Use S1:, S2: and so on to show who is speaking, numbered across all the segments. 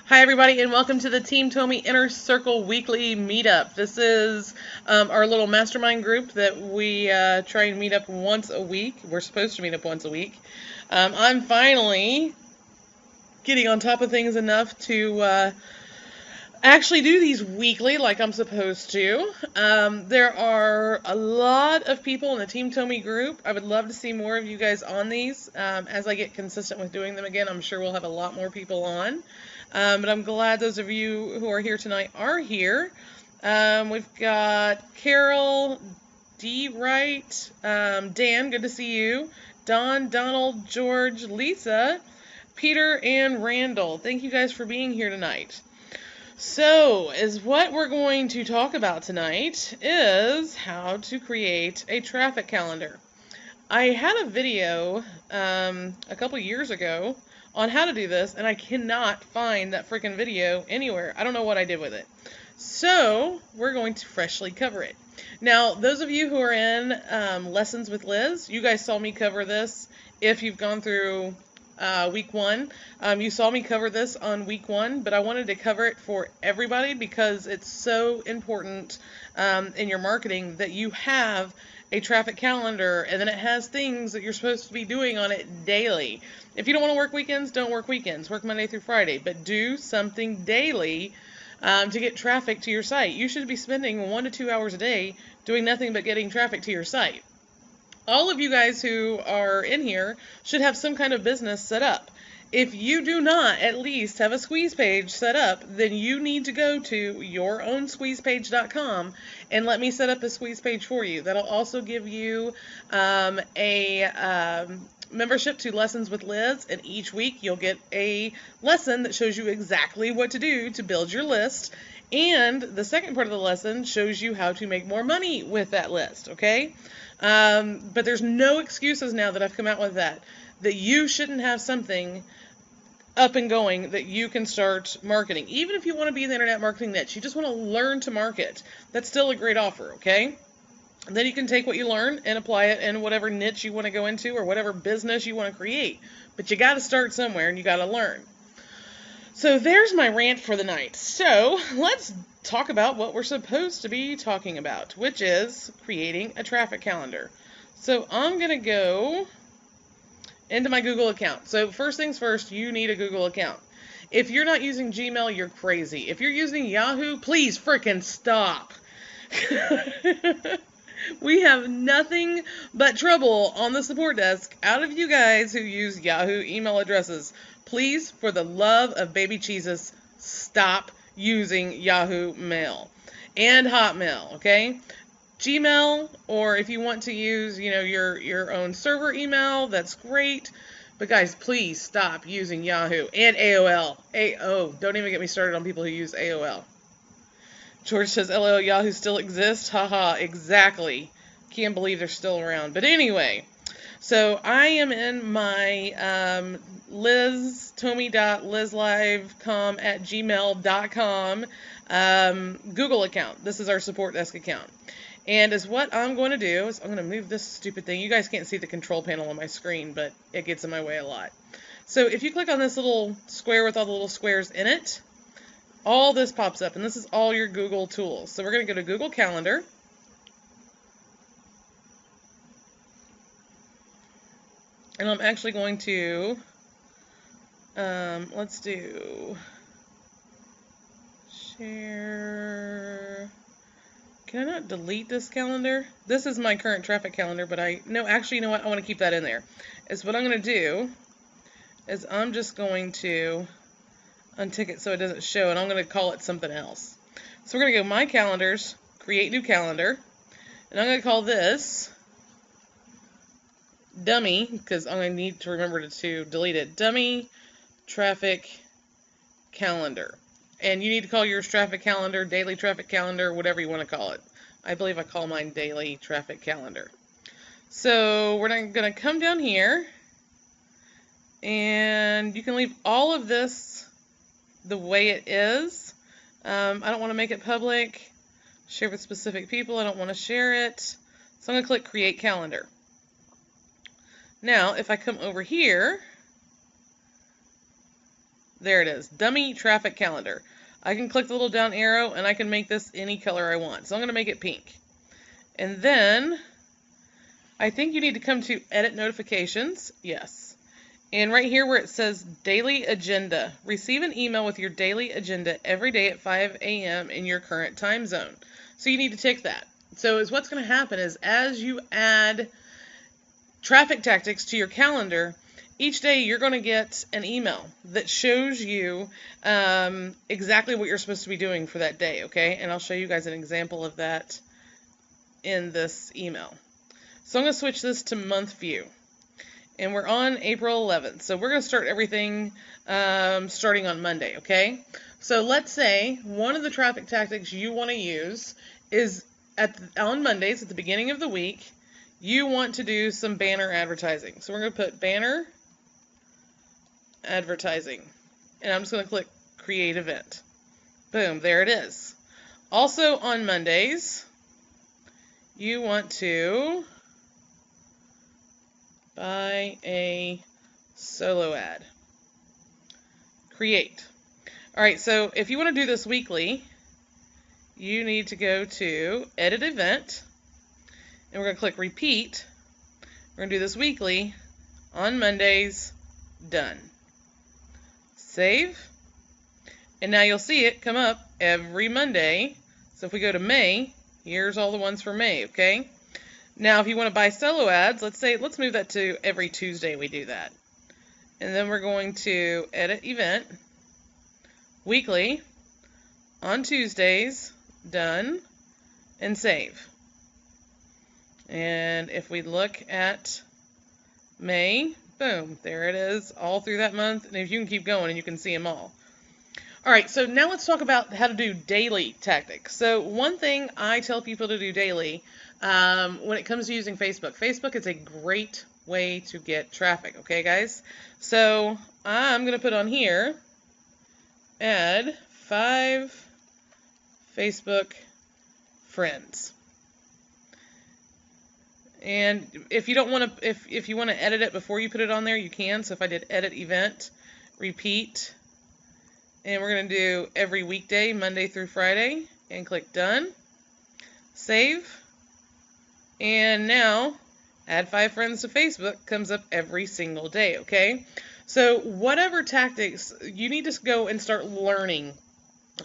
S1: Hi, everybody, and welcome to the Team Tomey Inner Circle Weekly Meetup. This is our little mastermind group that we try and meet up once a week. We're supposed to meet up once a week. I'm finally getting on top of things enough to actually do these weekly like I'm supposed to. There are a lot of people in the Team Tomey group. I would love to see more of you guys on these. As I get consistent with doing them again, I'm sure we'll have a lot more people on. But I'm glad those of you who are here tonight are here. We've got Carol, D. Wright, Dan, good to see you, Don, Donald, George, Lisa, Peter, and Randall. Thank you guys for being here tonight. So, what we're going to talk about tonight is how to create a traffic calendar. I had a video a couple years ago on how to do this, and I cannot find that freaking video anywhere. I don't know what I did with it. So, we're going to freshly cover it. Now, those of you who are in Lessons with Liz, you guys saw me cover this. If you've gone through week one, you saw me cover this on week one, but I wanted to cover it for everybody because it's so important in your marketing that you have a traffic calendar, and then it has things that you're supposed to be doing on it daily. If you don't want to work weekends, don't work weekends. Work Monday through Friday, but do something daily to get traffic to your site. You should be spending 1 to 2 hours a day doing nothing but getting traffic to your site. All of you guys who are in here should have some kind of business set up. If you do not at least have a squeeze page set up, then you need to go to yourown.squeezepage.com and let me set up a squeeze page for you. That'll also give you a membership to Lessons with Liz, and each week you'll get a lesson that shows you exactly what to do to build your list. And the second part of the lesson shows you how to make more money with that list, okay? But there's no excuses now that I've come out with that you shouldn't have something up and going that you can start marketing. Even if you want to be in the internet marketing niche, you just want to learn to market. That's still a great offer, okay? And then you can take what you learn and apply it in whatever niche you want to go into or whatever business you want to create. But you got to start somewhere and you got to learn. So there's my rant for the night. So let's talk about what we're supposed to be talking about, which is creating a traffic calendar. So I'm going to go into my Google account. So first things first, you need a Google account. If you're not using Gmail, you're crazy. If you're using Yahoo, please frickin' stop. We have nothing but trouble on the support desk out of you guys who use Yahoo email addresses. Please, for the love of baby Jesus, stop using Yahoo Mail and Hotmail, okay? Gmail, or if you want to use, your own server email, that's great. But guys, please stop using Yahoo and AOL. Don't even get me started on people who use AOL. George says, LOL, Yahoo still exists? Haha, exactly. Can't believe they're still around. But anyway, so I am in my tomey.lizlive.com@gmail.com Google account. This is our support desk account. And what I'm going to do is I'm going to move this stupid thing. You guys can't see the control panel on my screen, but it gets in my way a lot. So if you click on this little square with all the little squares in it, all this pops up, and this is all your Google tools. So we're going to go to Google Calendar. And I'm actually going to, let's do share. Can I not delete this calendar? This is my current traffic calendar, but actually, you know what? I want to keep that in there. What I'm going to do is I'm just going to untick it so it doesn't show, and I'm going to call it something else. So we're going to go My Calendars, Create New Calendar, and I'm going to call this Dummy, because I'm going to need to remember to delete it. Dummy Traffic Calendar. And you need to call yours Traffic Calendar, Daily Traffic Calendar, whatever you want to call it. I believe I call mine Daily Traffic Calendar. So we're going to come down here, and you can leave all of this the way it is. I don't want to make it public. Share with specific people. I don't want to share it. So I'm going to click Create Calendar. Now, if I come over here, There it is. Dummy traffic calendar. I can click the little down arrow and I can make this any color I want. So I'm going to make it pink. And then I think you need to come to edit notifications. Yes. And right here where it says daily agenda, receive an email with your daily agenda every day at 5 a.m. in your current time zone. So you need to tick that. So what's going to happen is as you add traffic tactics to your calendar, each day you're going to get an email that shows you exactly what you're supposed to be doing for that day, okay? And I'll show you guys an example of that in this email. So I'm going to switch this to month view. And we're on April 11th. So we're going to start everything starting on Monday, okay? So let's say one of the traffic tactics you want to use is on Mondays at the beginning of the week, you want to do some banner advertising. So we're going to put banner advertising. And I'm just going to click create event. Boom, there it is. Also on Mondays, you want to buy a solo ad. Create. Alright, so if you want to do this weekly, you need to go to edit event, and we're going to click repeat. We're going to do this weekly on Mondays. Done. Save. And now you'll see it come up every Monday. So if we go to May, here's all the ones for May, okay? Now, if you want to buy solo ads, let's move that to every Tuesday we do that. And then we're going to edit event, weekly, on Tuesdays, done, and save. And if we look at May, boom, there it is, all through that month. And if you can keep going, and you can see them all. All right, so now let's talk about how to do daily tactics. So one thing I tell people to do daily when it comes to using Facebook. Facebook is a great way to get traffic, okay, guys? So I'm going to put on here, add 5 Facebook friends. And if you don't want to, if you want to edit it before you put it on there, you can. So if I did edit event, repeat, and we're going to do every weekday, Monday through Friday, and click done, save, and now add 5 friends to Facebook comes up every single day, okay? So whatever tactics, you need to go and start learning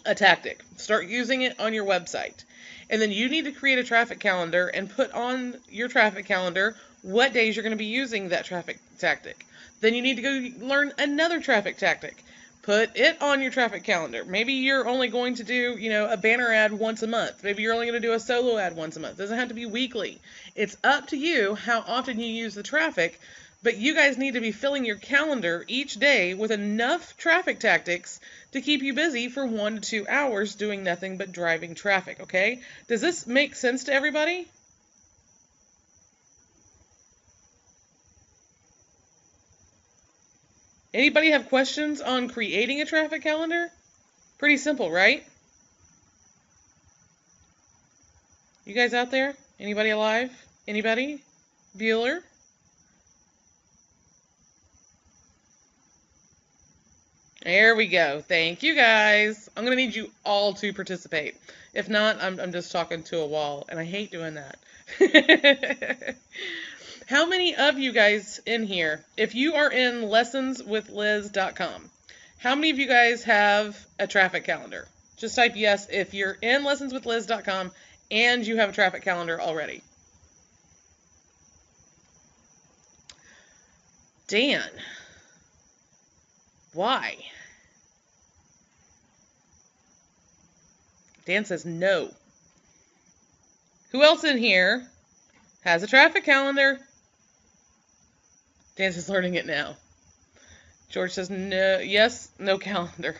S1: a tactic. Start using it on your website. And then you need to create a traffic calendar and put on your traffic calendar what days you're going to be using that traffic tactic. Then you need to go learn another traffic tactic. Put it on your traffic calendar. Maybe you're only going to do, a banner ad once a month. Maybe you're only going to do a solo ad once a month. It doesn't have to be weekly. It's up to you how often you use the traffic, but you guys need to be filling your calendar each day with enough traffic tactics to keep you busy for 1 to 2 hours doing nothing but driving traffic, okay? Does this make sense to everybody? Anybody have questions on creating a traffic calendar? Pretty simple, right? You guys out there? Anybody alive? Anybody? Bueller? There we go. Thank you, guys. I'm going to need you all to participate. If not, I'm just talking to a wall, and I hate doing that. How many of you guys in here, if you are in lessonswithliz.com, how many of you guys have a traffic calendar? Just type yes if you're in lessonswithliz.com and you have a traffic calendar already. Dan. Why? Dan says no. Who else in here has a traffic calendar? Dan is learning it now. George says no. Yes, no calendar.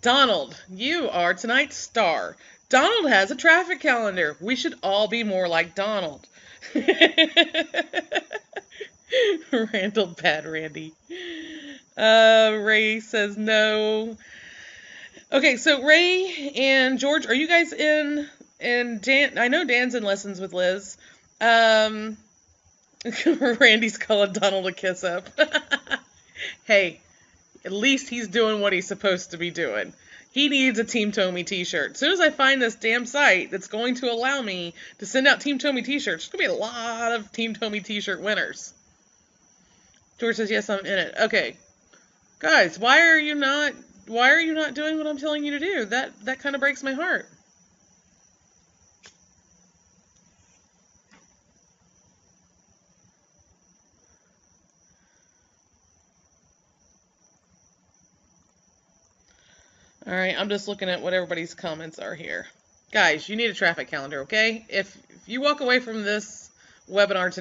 S1: Donald, you are tonight's star. Donald has a traffic calendar. We should all be more like Donald. Randall, bad Randy. Ray says no. Okay, so Ray and George, are you guys in? And Dan, I know Dan's in Lessons with Liz. Randy's calling Donald a kiss up. Hey, At least he's doing what he's supposed to be doing. He needs a Team Tomey t-shirt. As soon as I find this damn site that's going to allow me to send out Team Tomey t-shirts, there's going to be a lot of Team Tomey t-shirt winners. George says, yes, I'm in it. Okay. Guys, why are you not doing what I'm telling you to do? That kind of breaks my heart. All right, I'm just looking at what everybody's comments are here. Guys, you need a traffic calendar, okay? If you walk away from this webinar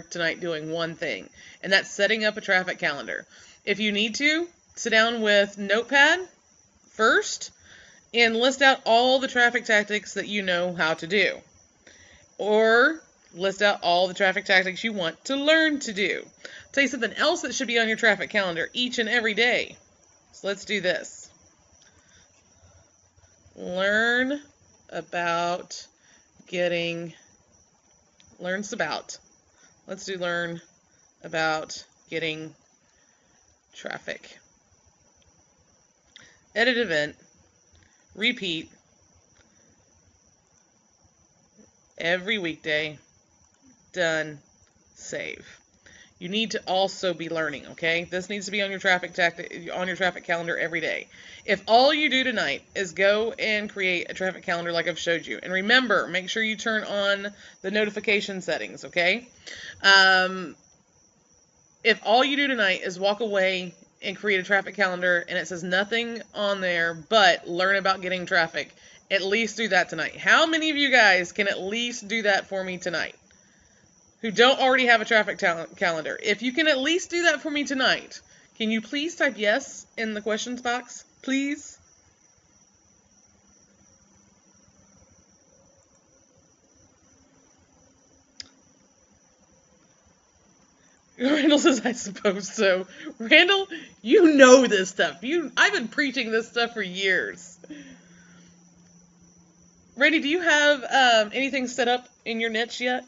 S1: tonight, doing one thing, and that's setting up a traffic calendar. If you need to, sit down with Notepad first and list out all the traffic tactics that you know how to do. Or list out all the traffic tactics you want to learn to do. I'll tell you something else that should be on your traffic calendar each and every day. So let's do this. Learn about getting traffic. Edit event. Repeat. Every weekday. Done. Save. You need to also be learning, okay? This needs to be on your traffic calendar every day. If all you do tonight is go and create a traffic calendar like I've showed you, and remember, make sure you turn on the notification settings, okay? If all you do tonight is walk away and create a traffic calendar and it says nothing on there but learn about getting traffic, at least do that tonight. How many of you guys can at least do that for me tonight? Who don't already have a traffic calendar. If you can at least do that for me tonight, can you please type yes in the questions box? Please? Randall says, I suppose so. Randall, you know this stuff. I've been preaching this stuff for years. Randy, do you have anything set up in your niche yet?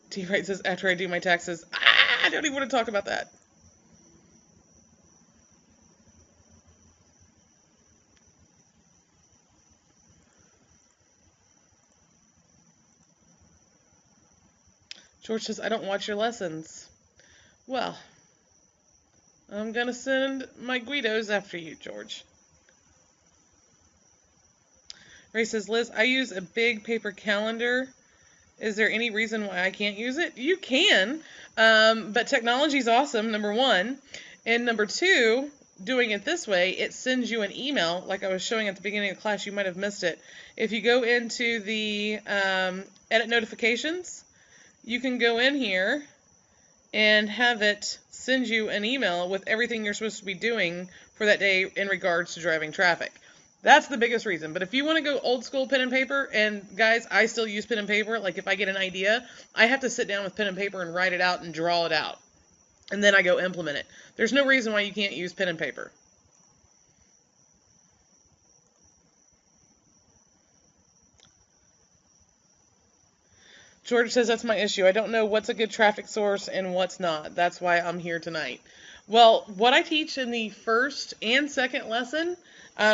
S1: T. Wright says, after I do my taxes. I don't even want to talk about that. George says, I don't watch your lessons. Well, I'm going to send my Guidos after you, George. Ray says, Liz, I use a big paper calendar. Is there any reason why I can't use it? You can, but technology's awesome, number one. And number two, doing it this way, it sends you an email, like I was showing at the beginning of the class. You might have missed it. If you go into the edit notifications, you can go in here and have it send you an email with everything you're supposed to be doing for that day in regards to driving traffic. That's the biggest reason. But if you want to go old school pen and paper, and guys, I still use pen and paper. Like if I get an idea, I have to sit down with pen and paper and write it out and draw it out. And then I go implement it. There's no reason why you can't use pen and paper. George says, that's my issue. I don't know what's a good traffic source and what's not. That's why I'm here tonight. Well, what I teach in the first and second lesson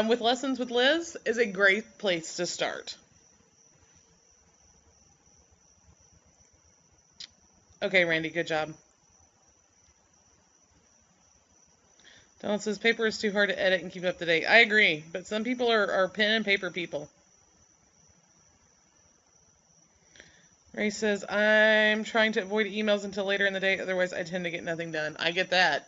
S1: with Lessons with Liz is a great place to start. Okay, Randy, good job. Donald says, paper is too hard to edit and keep up to date. I agree, but some people are pen and paper people. Ray says, I'm trying to avoid emails until later in the day, otherwise I tend to get nothing done. I get that.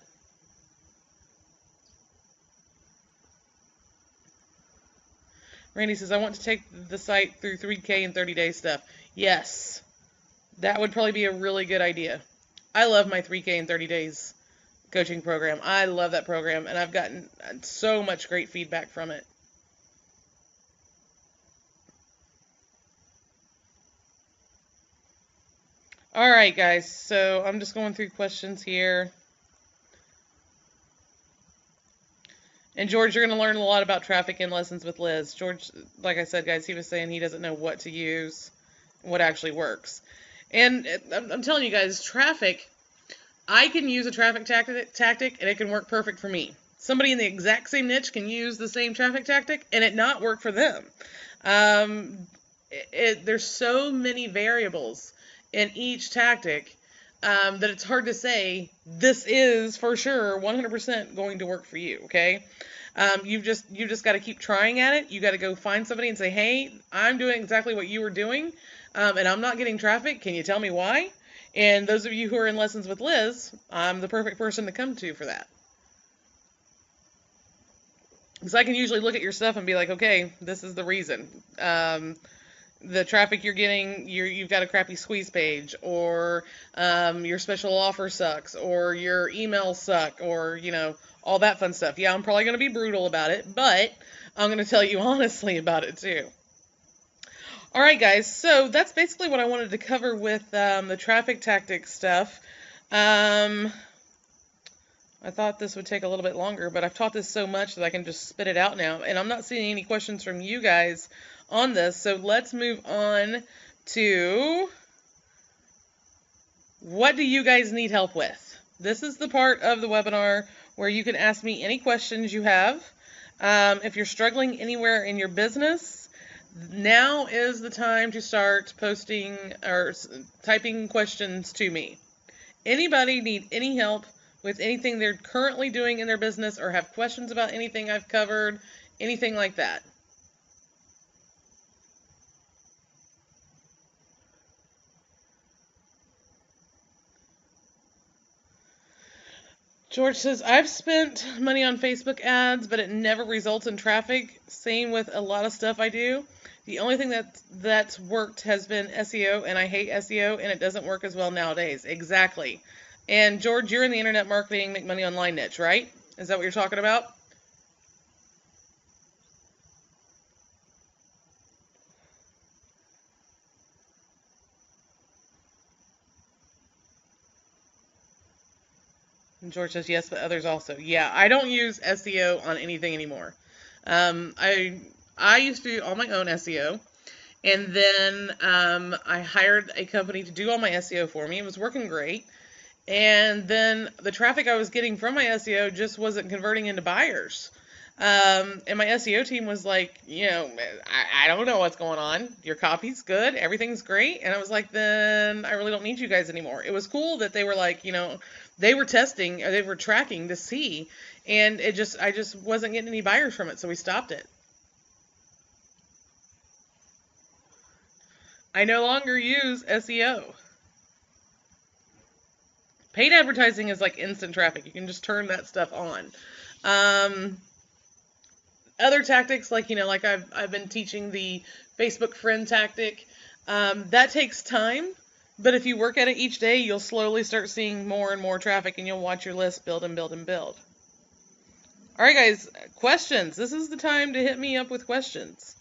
S1: Randy says, I want to take the site through 3K and 30-day stuff. Yes, that would probably be a really good idea. I love my 3K and 30 days coaching program. I love that program, and I've gotten so much great feedback from it. All right, guys, so I'm just going through questions here. And George, you're going to learn a lot about traffic in Lessons with Liz. George, like I said, guys, he was saying he doesn't know what to use, what actually works. And I'm telling you guys, traffic, I can use a traffic tactic and it can work perfect for me. Somebody in the exact same niche can use the same traffic tactic and it not work for them. There's so many variables in each tactic that it's hard to say this is for sure 100% going to work for you. Okay, you just got to keep trying at it. You got to go find somebody and say, hey, I'm doing exactly what you were doing, and I'm not getting traffic. Can you tell me why? And those of you who are in lessons with Liz, I'm the perfect person to come to for that. Because I can usually look at your stuff and be like, okay, this is the reason. The traffic you're getting, you've got a crappy squeeze page, or your special offer sucks, or your emails suck, or, all that fun stuff. Yeah, I'm probably going to be brutal about it, but I'm going to tell you honestly about it too. All right, guys, so that's basically what I wanted to cover with the traffic tactics stuff. I thought this would take a little bit longer, but I've taught this so much that I can just spit it out now, and I'm not seeing any questions from you guys on this, so let's move on to what do you guys need help with? This is the part of the webinar where you can ask me any questions you have. If you're struggling anywhere in your business, now is the time to start posting or typing questions to me. Anybody need any help with anything they're currently doing in their business or have questions about anything I've covered, anything like that? George says, I've spent money on Facebook ads, but it never results in traffic. Same with a lot of stuff I do. The only thing that's worked has been SEO, and I hate SEO, and it doesn't work as well nowadays. Exactly. And George, you're in the internet marketing, make money online niche, right? Is that what you're talking about? And George says yes, but others also. Yeah, I don't use SEO on anything anymore. I used to do all my own SEO, and then I hired a company to do all my SEO for me. It was working great. And then the traffic I was getting from my SEO just wasn't converting into buyers. And my SEO team was like, I don't know what's going on. Your copy's good. Everything's great. And I was like, then I really don't need you guys anymore. It was cool that they were like, they were testing, or they were tracking to see. And I just wasn't getting any buyers from it. So we stopped it. I no longer use SEO. Paid advertising is like instant traffic. You can just turn that stuff on. Other tactics, like I've been teaching the Facebook friend tactic. That takes time, but if you work at it each day, you'll slowly start seeing more and more traffic, and you'll watch your list build and build and build. All right, guys, questions. This is the time to hit me up with questions.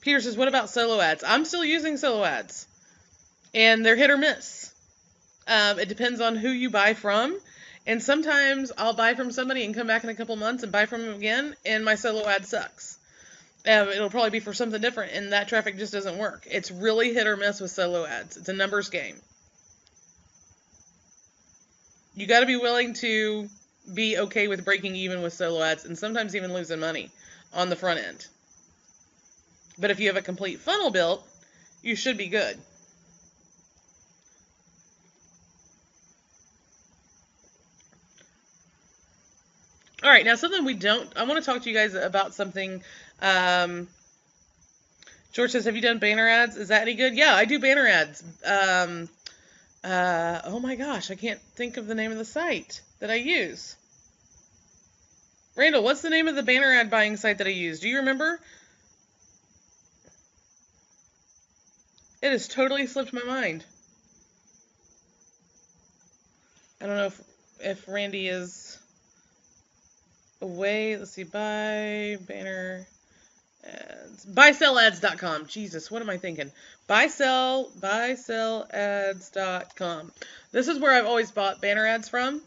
S1: Peter says, what about solo ads? I'm still using solo ads, and they're hit or miss. It depends on who you buy from, and sometimes I'll buy from somebody and come back in a couple months and buy from them again, and my solo ad sucks. It'll probably be for something different, and that traffic just doesn't work. It's really hit or miss with solo ads. It's a numbers game. You got to be willing to be okay with breaking even with solo ads, and sometimes even losing money on the front end. But if you have a complete funnel built, you should be good. All right, now something I want to talk to you guys about something. George says, have you done banner ads? Is that any good? Yeah, I do banner ads. Oh my gosh, I can't think of the name of the site that I use. Randall, what's the name of the banner ad buying site that I use? Do you remember? It has totally slipped my mind. I don't know if Randy is away. Let's see, buy banner ads. Buysell-ads.com. Jesus, what am I thinking? Buysell-ads.com. This is where I've always bought banner ads from.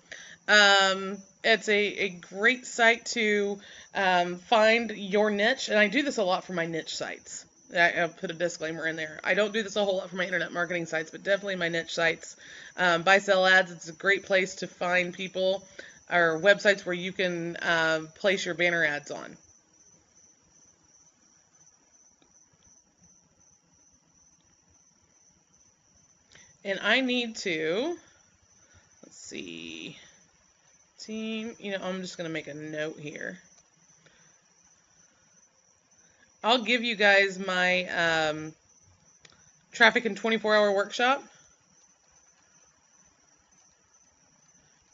S1: It's a great site to find your niche, and I do this a lot for my niche sites. I'll put a disclaimer in there. I don't do this a whole lot for my internet marketing sites, but definitely my niche sites. Buy Sell Ads, it's a great place to find people or websites where you can place your banner ads on. And I need to, let's see, team, I'm just going to make a note here. I'll give you guys my traffic in 24-hour workshop.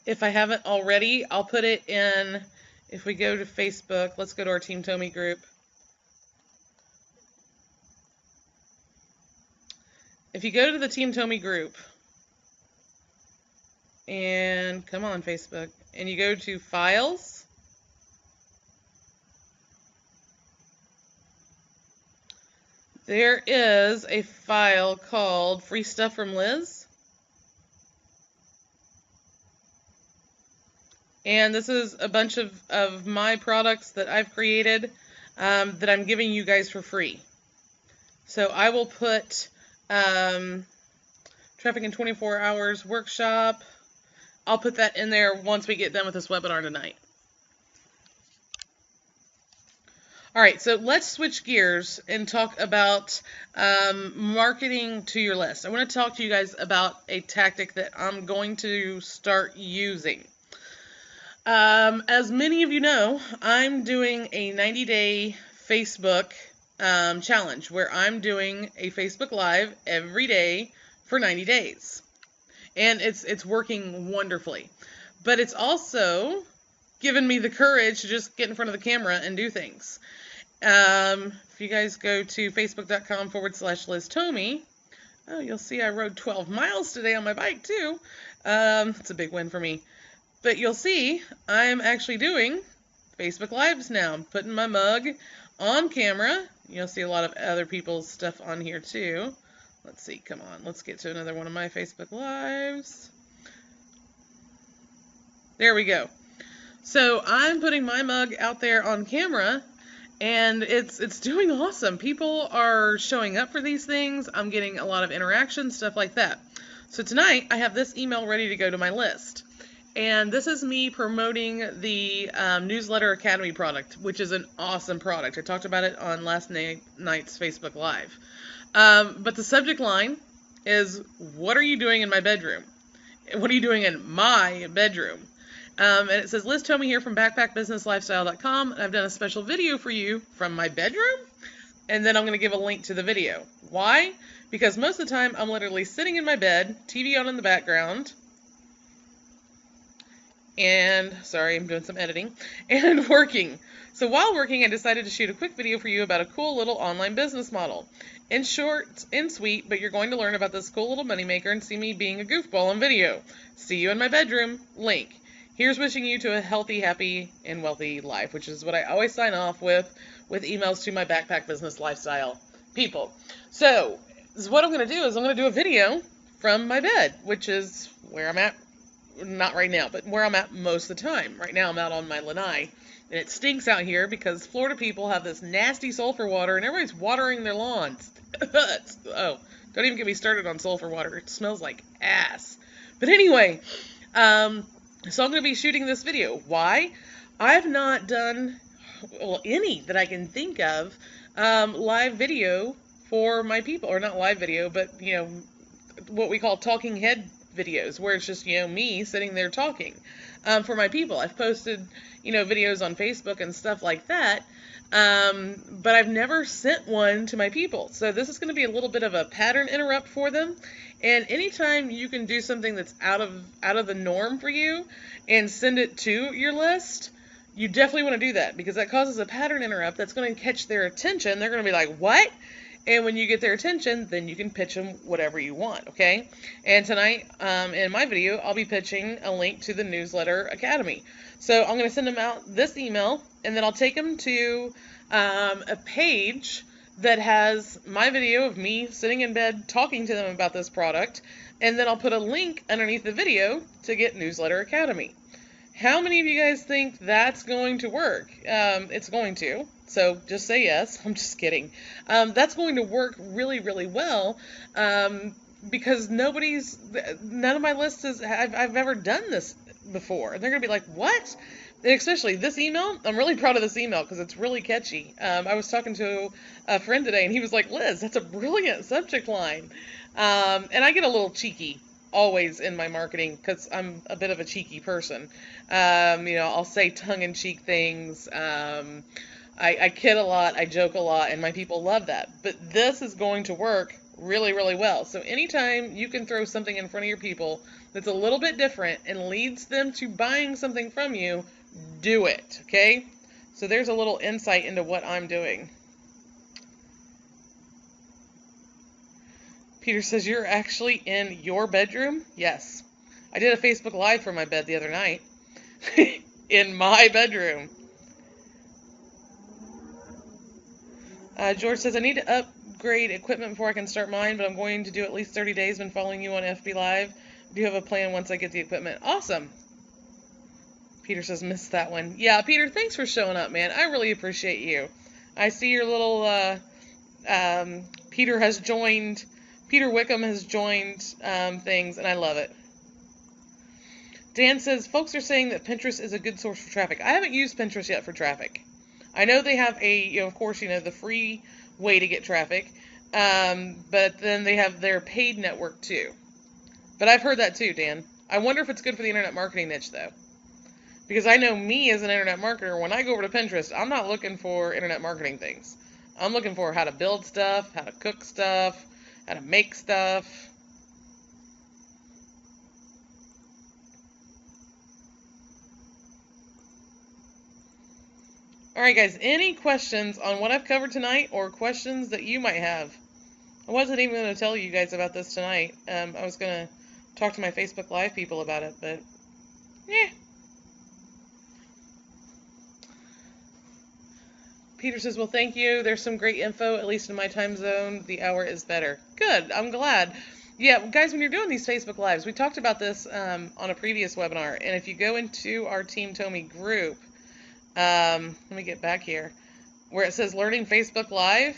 S1: If I haven't already, I'll put it in, if we go to Facebook, let's go to our Team Tomey group. If you go to the Team Tomey group, and come on Facebook, and you go to Files, there is a file called Free Stuff from Liz. And this is a bunch of my products that I've created that I'm giving you guys for free. So I will put Traffic in 24 Hours workshop. I'll put that in there once we get done with this webinar tonight. All right, so let's switch gears and talk about marketing to your list. I want to talk to you guys about a tactic that I'm going to start using. As many of you know, I'm doing a 90-day Facebook challenge where I'm doing a Facebook Live every day for 90 days. And it's working wonderfully. But it's also given me the courage to just get in front of the camera and do things. If you guys go to facebook.com/Liz Tomey, oh, you'll see I rode 12 miles today on my bike too. It's a big win for me. But you'll see I'm actually doing Facebook Lives now. I'm putting my mug on camera. You'll see a lot of other people's stuff on here too. Let's see, come on, let's get to another one of my Facebook Lives. There we go. So I'm putting my mug out there on camera, and it's doing awesome. People are showing up for these things. I'm getting a lot of interaction, stuff like that. So tonight I have this email ready to go to my list. And this is me promoting the Newsletter Academy product, which is an awesome product. I talked about it on last night's Facebook Live. But the subject line is, what are you doing in my bedroom? What are you doing in my bedroom? And it says, Liz Tomey here from backpackbusinesslifestyle.com, and I've done a special video for you from my bedroom. And then I'm going to give a link to the video. Why? Because most of the time I'm literally sitting in my bed, TV on in the background, and, sorry, I'm doing some editing, and working. So while working, I decided to shoot a quick video for you about a cool little online business model. In short and sweet, but you're going to learn about this cool little moneymaker and see me being a goofball on video. See you in my bedroom. Link. Here's wishing you to a healthy, happy, and wealthy life, which is what I always sign off with emails to my backpack business lifestyle people. So what I'm going to do is I'm going to do a video from my bed, which is where I'm at. Not right now, but where I'm at most of the time. Right now I'm out on my lanai, and it stinks out here because Florida people have this nasty sulfur water, and everybody's watering their lawns. Oh, don't even get me started on sulfur water. It smells like ass. But anyway, so I'm going to be shooting this video. Why? I've not done, well, any that I can think of, live video for my people, or not live video, but, what we call talking head videos, where it's just, me sitting there talking for my people. I've posted, videos on Facebook and stuff like that, but I've never sent one to my people. So this is going to be a little bit of a pattern interrupt for them. And anytime you can do something that's out of the norm for you and send it to your list, you definitely want to do that, because that causes a pattern interrupt that's going to catch their attention. They're going to be like, what? And when you get their attention, then you can pitch them whatever you want, okay? And tonight, in my video, I'll be pitching a link to the Newsletter Academy. So I'm going to send them out this email, and then I'll take them to a page that has my video of me sitting in bed talking to them about this product, and then I'll put a link underneath the video to get Newsletter Academy. How many of you guys think that's going to work? It's going to. So just say yes. I'm just kidding. That's going to work really, really well. Because none of my lists I've ever done this before. And they're going to be like, what? And especially this email. I'm really proud of this email because it's really catchy. I was talking to a friend today and he was like, Liz, that's a brilliant subject line. And I get a little cheeky always in my marketing because I'm a bit of a cheeky person. I'll say tongue-in-cheek things. I kid a lot, I joke a lot, and my people love that. But this is going to work really, really well. So anytime you can throw something in front of your people that's a little bit different and leads them to buying something from you, do it, okay? So there's a little insight into what I'm doing. Peter says, you're actually in your bedroom? Yes. I did a Facebook Live from my bed the other night. In my bedroom. George says, I need to upgrade equipment before I can start mine, but I'm going to do at least 30 days. Been following you on FB Live. Do you have a plan once I get the equipment? Awesome. Peter says, missed that one. Yeah, Peter, thanks for showing up, man. I really appreciate you. I see your little, Peter Wickham has joined things, and I love it. Dan says, folks are saying that Pinterest is a good source for traffic. I haven't used Pinterest yet for traffic. I know they have of course, the free way to get traffic, but then they have their paid network too. But I've heard that too, Dan. I wonder if it's good for the internet marketing niche, though. Because I know me as an internet marketer, when I go over to Pinterest, I'm not looking for internet marketing things. I'm looking for how to build stuff, how to cook stuff, how to make stuff. Alright guys, any questions on what I've covered tonight or questions that you might have? I wasn't even going to tell you guys about this tonight. I was going to talk to my Facebook Live people about it, but yeah. Peter says, well, thank you. There's some great info, at least in my time zone. The hour is better. Good. I'm glad. Yeah, guys, when you're doing these Facebook Lives, we talked about this on a previous webinar, and if you go into our Team Tomey group, let me get back here, where it says Learning Facebook Live,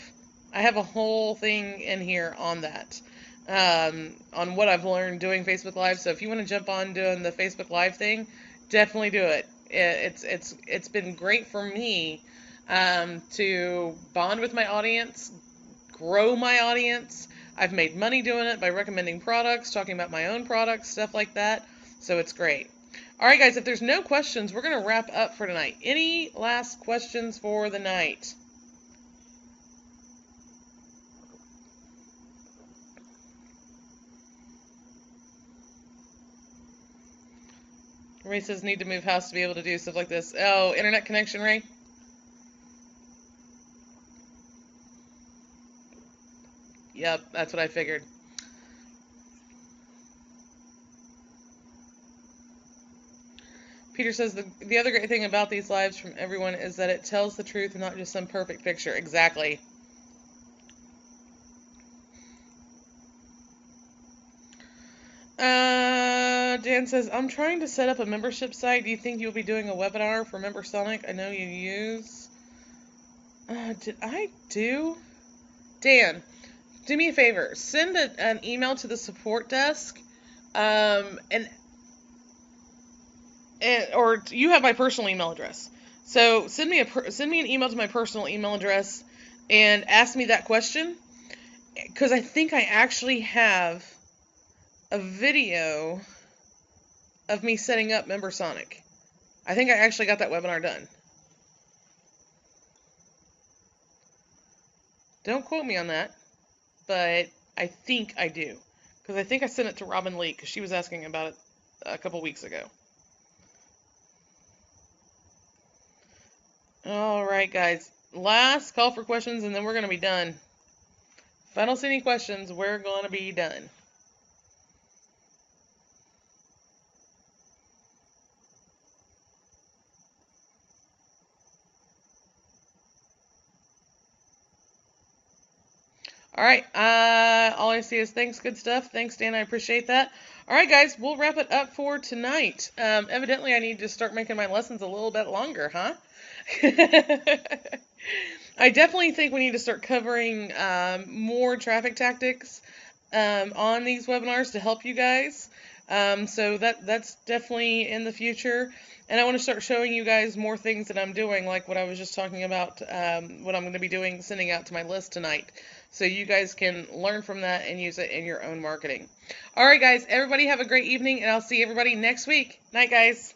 S1: I have a whole thing in here on that, on what I've learned doing Facebook Live. So if you want to jump on doing the Facebook Live thing, definitely do it. It's been great for me to bond with my audience, grow my audience. I've made money doing it by recommending products, talking about my own products, stuff like that. So it's great. All right, guys, if there's no questions, we're going to wrap up for tonight. Any last questions for the night? Ray says, need to move house to be able to do stuff like this. Oh, internet connection, Ray? Yep, that's what I figured. Peter says, the other great thing about these lives from everyone is that it tells the truth and not just some perfect picture. Exactly. Dan says, I'm trying to set up a membership site. Do you think you'll be doing a webinar for MemberSonic? I know you use... did I do? Dan, do me a favor. Send an email to the support desk, or you have my personal email address. So send me an email to my personal email address and ask me that question, because I think I actually have a video of me setting up MemberSonic. I think I actually got that webinar done. Don't quote me on that, but I think I do, because I think I sent it to Robin Lee, because she was asking about it a couple weeks ago. Alright, guys. Last call for questions, and then we're going to be done. If I don't see any questions, we're going to be done. Alright, all I see is thanks, good stuff. Thanks, Dan, I appreciate that. Alright, guys, we'll wrap it up for tonight. Evidently, I need to start making my lessons a little bit longer, huh? I definitely think we need to start covering more traffic tactics on these webinars to help you guys. So that's definitely in the future. And I want to start showing you guys more things that I'm doing, like what I was just talking about, what I'm going to be doing, sending out to my list tonight. So you guys can learn from that and use it in your own marketing. All right, guys, everybody have a great evening, and I'll see everybody next week. Night, guys.